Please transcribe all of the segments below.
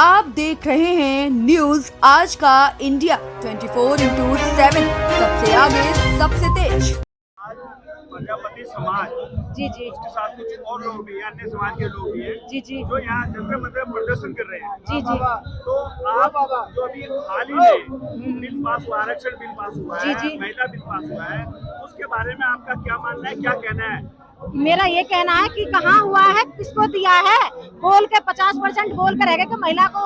आप देख रहे हैं न्यूज आज का इंडिया 24/7 सबसे आगे सबसे तेज। आज प्रजापति समाज जी जी उसके साथ कुछ और लोग भी हैं, अन्य समाज के लोग भी हैं जी जी जो यहाँ जनता में प्रदर्शन कर रहे हैं। जी जी तो आप जो अभी हाल ही में बिल पास हुआ, आरक्षण बिल पास हुआ जी, है, जी। महिला बिल पास हुआ है, उसके बारे में आपका क्या मानना है, क्या कहना है? मेरा ये कहना है कि कहाँ हुआ है, किसको दिया है, बोल के 50% बोल कर रहेगा कि महिला को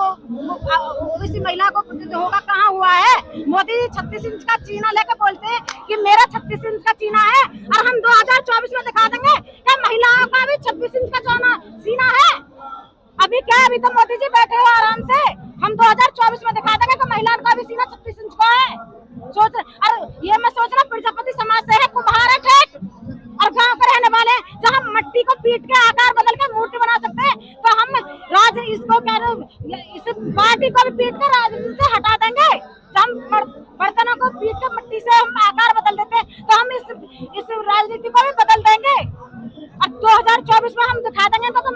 ओबीसी महिला को जो होगा, कहाँ हुआ है। मोदी जी 36 इंच का चीना लेकर बोलते हैं कि मेरा 36 इंच का चीना है, और हम 2024 में दिखा देंगे कि महिलाओं का भी 26 इंच का सीना है। अभी क्या, अभी तो मोदी जी बैठे हो आराम से, हम 2024 में दिखा देंगे कि महिलाओं का भी सीना 36 इंच का है। सोच, और ये मैं सोच रहा हूँ प्रजापति समाज से है, कुम्हार है ठेठ, और गांव के रहने वाले जहाँ मट्टी को पीट के आकार बदल के मूर्ति बना सकते हैं, तो हम इसको कह रहे, इस पार्टी को भी पीट कर राजनीति से हटा देंगे। हम बर्तनों को पीट के मट्टी से हम आकार बदल देते हैं, तो हम इस राजनीति को भी बदल देंगे। अब 2024 में हम दिखा देंगे तो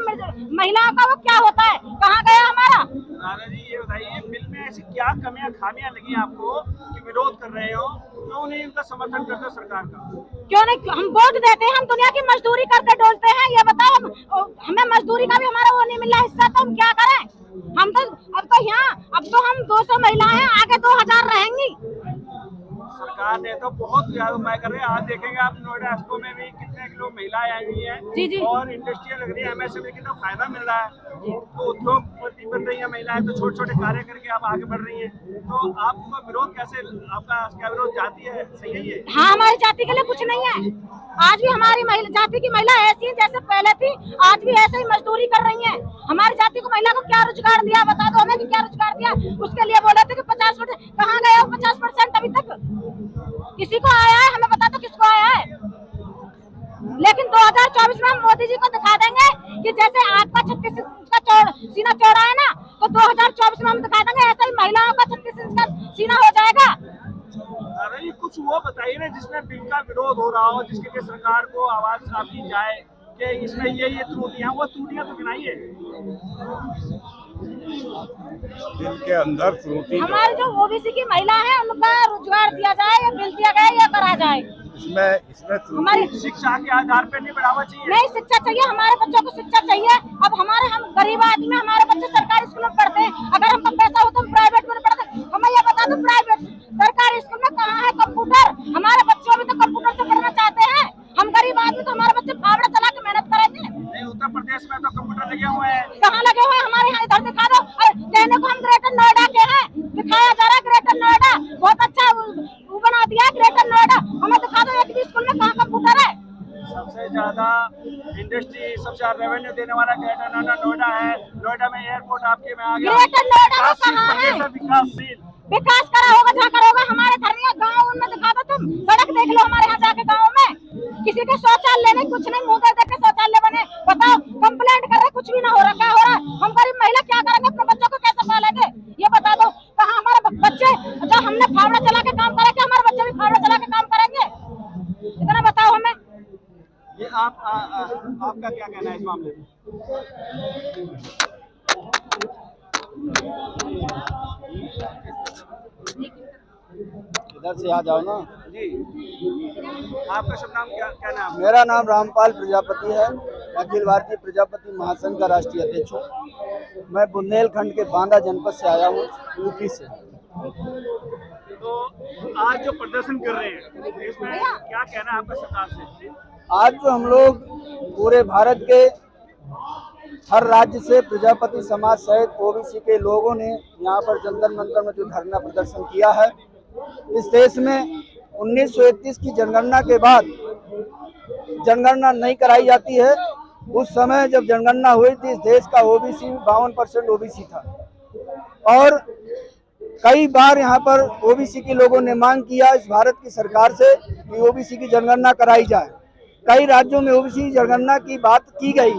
महिलाओं का वो क्या होता है, कहाँ गया हमारा। राधा जी ये बताइए, बिल में ऐसी क्या कमियां खामियां लगी आपको कि विरोध कर रहे हो, क्यों नहीं इनका समर्थन करते सरकार का? क्यों नहीं, हम वोट देते हैं, हम दुनिया की मजदूरी करके डोलते हैं। ये बताओ, हमें मजदूरी का भी हमारा वो नहीं मिल रहा हिस्सा, तो हम क्या करें। हम तो अब तो हम 200 महिलाएं हैं, आगे 2000 रहेंगी। सरकार ने तो बहुत ज्यादा उपाय कर रहे हैं। आज देखेंगे आप नोएडा एक्सपो में भी कितने लोग महिलाएं आई हुई हैं, जी जी। और इंडस्ट्रियल लग रही है, एमएसएमई कितना फायदा मिल रहा है। तो उद्योगपति बन रही है महिलाएं, तो छोटे छोटे कार्य करके आप आगे बढ़ रही हैं। तो आपका विरोध कैसे, आपका क्या विरोध जाती है, सही है ये? हाँ, हमारी जाति के लिए कुछ नहीं है। आज भी हमारी जाति की महिला ऐसी है जैसे पहले थी, आज भी ऐसे ही मजदूरी कर रही है। हमारी जाति को महिला को क्या रोजगार दिया, बता दो हमें कि क्या रोजगार दिया। उसके लिए बोले थे कि 50%, कहाँ गया वो 50% अभी तक? किसी को आया है, हमें बता दो किसको आया है। लेकिन 2024 में हम मोदी जी को दिखा देंगे कि जैसे आपका 36 इंच का सीना चौड़ा है ना, तो 2024 में हम दिखा देंगे ऐसा ही महिलाओं का 36 इंच का सीना हो जाएगा। अरे ये कुछ वो बताइए ना जिसमें बिल का विरोध हो रहा हो, जिसके लिए सरकार को आवाज आपकी जाए कि इसमें ये त्रुटियां, वो त्रुटियां तो गिनाइए। बिल के अंदर त्रुटि हमारी जो ओबीसी की महिला है उनका रोजगार दिया जाए, या बिल दिया गया या करा जाए। इसमें हमारी शिक्षा के आधार पे नहीं बढ़ावा चाहिए। नहीं, शिक्षा चाहिए, हमारे बच्चों को शिक्षा चाहिए। अब हम गरीब आदमी, हमारे बच्चे सरकारी स्कूल में पढ़ते हैं, अगर हमको पैसा हो तो हम प्राइवेट में पढ़ते हैं। हमें ये बता दो, प्राइवेट सरकारी स्कूल में कहाँ है कंप्यूटर? हमारे बच्चों भी तो कंप्यूटर से पढ़ना चाहते हैं। हम गरीब आदमी, तो हमारे बच्चे फावड़ा चला के मेहनत करेंगे। नहीं, उत्तर प्रदेश में तो कंप्यूटर लगे हुए हैं। कहाँ लगे हुए हैं? हमारे यहाँ इधर दिखा दो। कहने को हम ग्रेटर नोएडा के हैं, दिखाया जा रहा है ग्रेटर नोएडा, बहुत अच्छा वो बना दिया है ग्रेटर नोएडा। हमें दिखा दो एक भी स्कूल में कहाँ कंप्यूटर है। सबसे ज्यादा इंडस्ट्री, सबसे ज्यादा रेवेन्यू देने वाला ग्रेटर नोएडा है। नोएडा में एयरपोर्ट आपके में आ गया। ग्रेटर नोएडा में कहाँ है? विकासशील विकास करा होगा जहाँ करा होगा। हमारे धरनिया गाँव में दिखा दो, तुम सड़क देख लो हमारे यहाँ जाके गाँव में, किसी के शौचालय नहीं, कुछ नहीं, मुँह देख के शौचालय बने। बताओ, कंप्लेंट कर रहे, कुछ भी ना हो रहा, क्या हो रहा है? हम गरीब महिला क्या करेंगे, अपने बच्चों को कैसे पालेंगे? ये बता दो, कहाँ हमारे बच्चे, जब हमने फावड़ा चला के काम करेंगे, हमारे बच्चे भी फावड़ा चला के काम करेंगे? इतना बताओ हमें। ये आपका क्या कहना है इस मामले में? इधर से आ जाओ ना जी, आपका शुभ नाम क्या नाम? मेरा नाम रामपाल प्रजापति है, अखिल भारतीय प्रजापति महासंघ का राष्ट्रीय अध्यक्ष हूँ। मैं बुंदेलखंड के बांदा जनपद से आया हूँ, यूपी से। तो आज जो प्रदर्शन कर रहे हैं, इसमें क्या कहना है आपका सरकार से? आज जो हम लोग पूरे भारत के हर राज्य से प्रजापति समाज सहित ओबीसी के लोगों ने यहाँ पर जंतर मंतर में जो धरना प्रदर्शन किया है, इस देश में 1931 की जनगणना के बाद जनगणना नहीं कराई जाती है। उस समय जब जनगणना हुई थी, इस देश का ओबीसी 52% ओबीसी था, और कई बार यहाँ पर ओबीसी के लोगों ने मांग किया इस भारत की सरकार से कि ओबीसी की जनगणना कराई जाए। कई राज्यों में ओबीसी जनगणना की बात की गई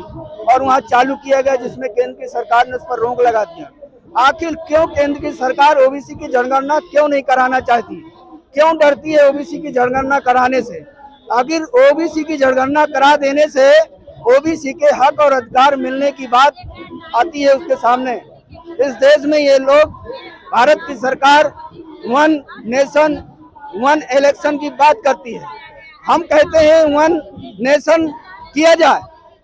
और वहाँ चालू किया गया, जिसमें केंद्र की सरकार ने उस पर रोक लगा दिया। आखिर क्यों केंद्र की सरकार ओबीसी की जनगणना क्यों नहीं कराना चाहती, क्यों डरती है ओबीसी की जनगणना कराने से? आखिर ओबीसी की जनगणना करा देने से ओबीसी के हक और अधिकार मिलने की बात आती है उसके सामने। इस देश में ये लोग, भारत की सरकार वन नेशन वन इलेक्शन की बात करती है। हम कहते हैं वन नेशन किया जाए,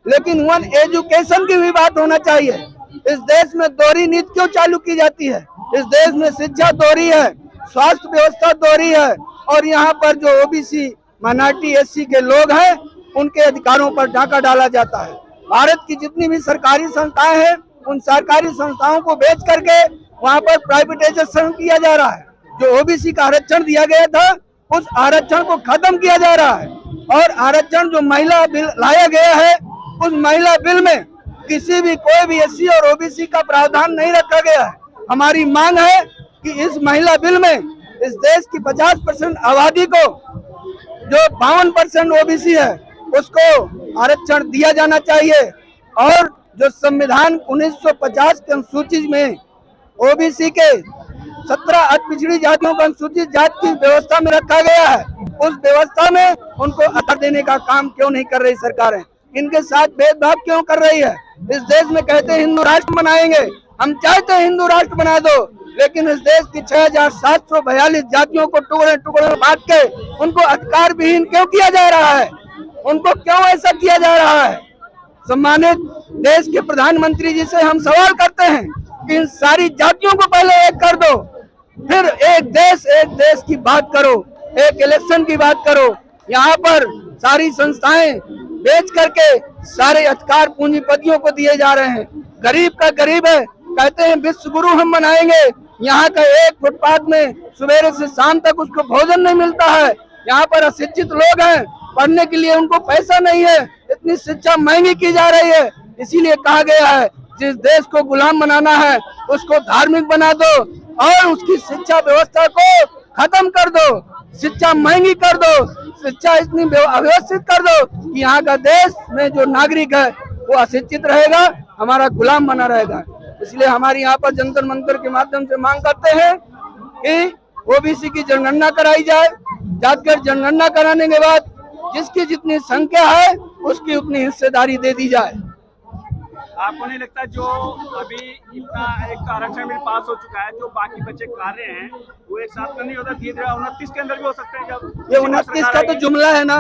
लेकिन वन एजुकेशन की भी बात होना चाहिए। इस देश में दोहरी नीति क्यों चालू की जाती है? इस देश में शिक्षा दोहरी है, स्वास्थ्य व्यवस्था दोहरी है, और यहाँ पर जो ओबीसी माइनॉरिटी एससी के लोग हैं उनके अधिकारों पर डाका डाला जाता है। भारत की जितनी भी सरकारी संस्थाएं हैं, उन सरकारी संस्थाओं को बेच करके वहाँ पर प्राइवेटाइजेशन किया जा रहा है। जो ओबीसी का आरक्षण दिया गया था, उस आरक्षण को खत्म किया जा रहा है। और आरक्षण जो महिला बिल लाया गया है, उस महिला बिल में किसी भी कोई भी एससी और ओबीसी का प्रावधान नहीं रखा गया है। हमारी मांग है कि इस महिला बिल में इस देश की 50% आबादी को, जो 52% ओबीसी है, उसको आरक्षण दिया जाना चाहिए। और जो संविधान 1950 के अनुसूची में ओबीसी के 17 अति पिछड़ी जातियों को अनुसूचित जाति की व्यवस्था में रखा गया है, उस व्यवस्था में उनको अवसर देने का काम क्यों नहीं कर रही सरकारें? इनके साथ भेदभाव क्यों कर रही है? इस देश में कहते हैं हिंदू राष्ट्र बनाएंगे, हम चाहते हैं हिंदू राष्ट्र बना दो, लेकिन इस देश की 6742 जातियों को टुकड़े टुकड़े में बांट के उनको अधिकार विहीन क्यों किया जा रहा है? उनको क्यों ऐसा किया जा रहा है? सम्मानित देश के प्रधानमंत्री जी से हम सवाल करते हैं कि इन सारी जातियों को पहले एक कर दो, फिर एक देश की बात करो, एक इलेक्शन की बात करो। यहाँ पर सारी संस्थाएं बेच करके सारे अधिकार पूंजीपतियों को दिए जा रहे हैं। गरीब का गरीब है, कहते हैं विश्व गुरु हम बनाएंगे। यहाँ का एक फुटपाथ में सवेरे से शाम तक उसको भोजन नहीं मिलता है। यहाँ पर अशिक्षित लोग हैं, पढ़ने के लिए उनको पैसा नहीं है, इतनी शिक्षा महंगी की जा रही है। इसीलिए कहा गया है जिस देश को गुलाम बनाना है उसको धार्मिक बना दो और उसकी शिक्षा व्यवस्था को खत्म कर दो, शिक्षा महंगी कर दो, शिक्षा इतनी अव्यवस्थित कर दो कि यहाँ का देश में जो नागरिक है वो अशिक्षित रहेगा, हमारा गुलाम बना रहेगा। इसलिए हमारी यहाँ पर जंतर मंतर के माध्यम से मांग करते हैं कि ओबीसी की जनगणना कराई जाए। जातिगत जनगणना कराने के बाद जिसकी जितनी संख्या है उसकी उतनी हिस्सेदारी दे दी जाए। आपको नहीं लगता जो अभी इतना एक आरक्षण बिल पास हो चुका है, जो बाकी बच्चे कार्य हैं वो एक साथ नहीं होता, धीरे धीरे 29 के अंदर भी हो सकते हैं? जब ये 29 का तो जुमला है ना,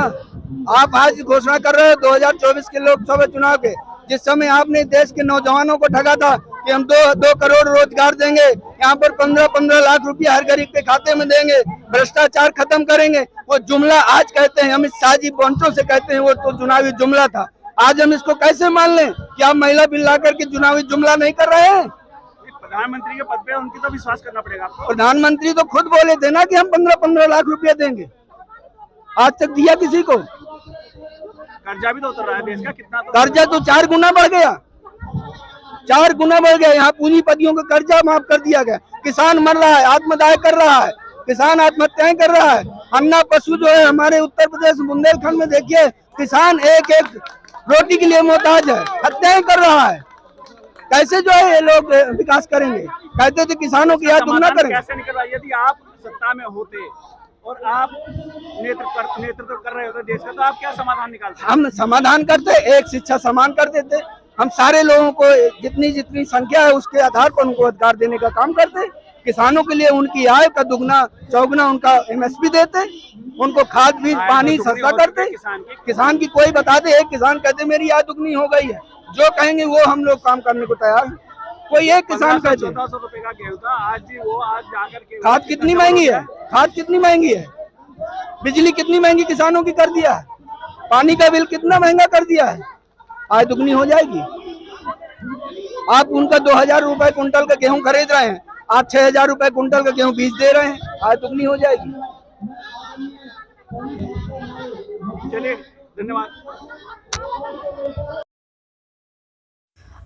आप आज घोषणा कर रहे हो 2024 के लोकसभा चुनाव के, जिस समय आपने देश के नौजवानों को ठगा था कि हम 2 करोड़ रोजगार देंगे, यहाँ पर 15-15 लाख रुपया हर गरीब के खाते में देंगे, भ्रष्टाचार खत्म करेंगे। वो जुमला आज कहते हैं, अमित शाह जी बंचों से कहते हैं वो तो चुनावी जुमला था। आज हम इसको कैसे मान लें कि आप महिला बिल ला करके चुनावी जुमला नहीं कर रहे हैं? प्रधानमंत्री के पद पे उनकी तो विश्वास करना पड़ेगा आपको। प्रधानमंत्री तो खुद बोले थे ना कि हम 15-15 लाख रुपया देंगे, आज तक दिया किसी को? कर्जा भी तो उतर रहा है देश का, कितना कर्जा तो 4 गुना बढ़ गया, 4 गुना बढ़ गया। यहाँ पूंजीपतियों का कर्जा माफ कर दिया गया। किसान मर रहा है, आत्मदाह कर रहा है, किसान आत्महत्याएं कर रहा है। अन्ना पशु जो है हमारे उत्तर प्रदेश बुंदेलखंड में, देखिए किसान एक एक रोटी के लिए मोहताज है, हत्याएं कर रहा है। कैसे जो है ये लोग विकास करेंगे? कहते थे किसानों की याद दुगना करेंगे। कैसे निकलवा? यदि आप सत्ता में होते और आप नेतृत्व कर रहे होते देश का, तो आप क्या समाधान निकालते? हम समाधान करते, एक शिक्षा समान कर देते। हम सारे लोगों को जितनी संख्या है उसके आधार पर उनको अधिकार देने का काम करते। किसानों के लिए उनकी आय का दुगना चौगुना उनका एमएसपी देते, उनको खाद बीज पानी सस्ता करते। किसान की कोई बता दे, एक किसान कहते मेरी आय दुगनी हो गई है, जो कहेंगे वो हम लोग काम करने को तैयार हैं। कोई एक किसान कहते 1400 रुपए का गेहूं था, आज भी वो आज जाकर के खाद कितनी महंगी है, खाद कितनी महंगी है, बिजली कितनी महंगी किसानों की कर दिया है, पानी का बिल कितना महंगा कर दिया है। आय दुगनी हो जाएगी। आप उनका 2000 रुपए कुंटल का गेहूं खरीद रहे हैं, आप 6000 रुपए कुंटल का गेहूं बीज दे रहे हैं, आय दुगनी हो जाएगी। चलिए, धन्यवाद।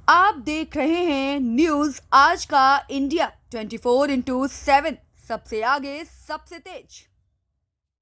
आप देख रहे हैं न्यूज आज का इंडिया 24/7, सबसे आगे सबसे तेज।